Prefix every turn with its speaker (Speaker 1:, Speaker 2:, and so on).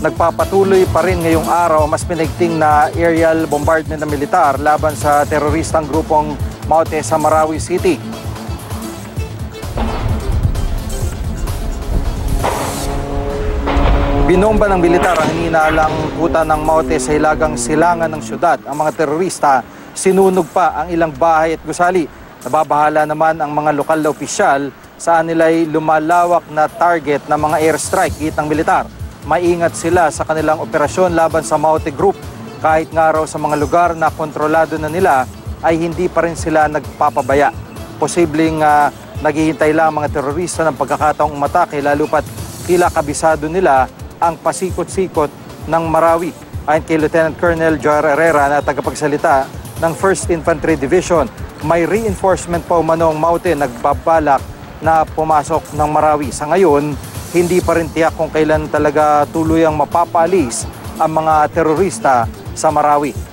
Speaker 1: Nagpapatuloy pa rin ngayong araw mas pinigting na aerial bombardment ng militar laban sa teroristang grupong Maute sa Marawi City. Binomba ng militar ang hininalang kuta ng Maute sa hilagang silangan ng syudad. Ang mga terorista sinunog pa ang ilang bahay at gusali. Nababahala naman ang mga lokal na opisyal saan nila'y lumalawak na target ng mga airstrike ng militar. Maingat sila sa kanilang operasyon laban sa Maute Group. Kahit nga raw sa mga lugar na kontrolado na nila ay hindi pa rin sila nagpapabaya. Posibleng naghihintay lang mga terorista ng pagkakataong umatake lalo pat tila kabisado nila ang pasikot-sikot ng Marawi. Ayon kay Lieutenant Colonel Joer Herrera na tagapagsalita ng 1st Infantry Division, may reinforcement pa umanong Maute nagbabalak na pumasok ng Marawi. Sa ngayon, hindi pa rin tiyak kung kailan talaga tuluyang mapapalis ang mga terorista sa Marawi.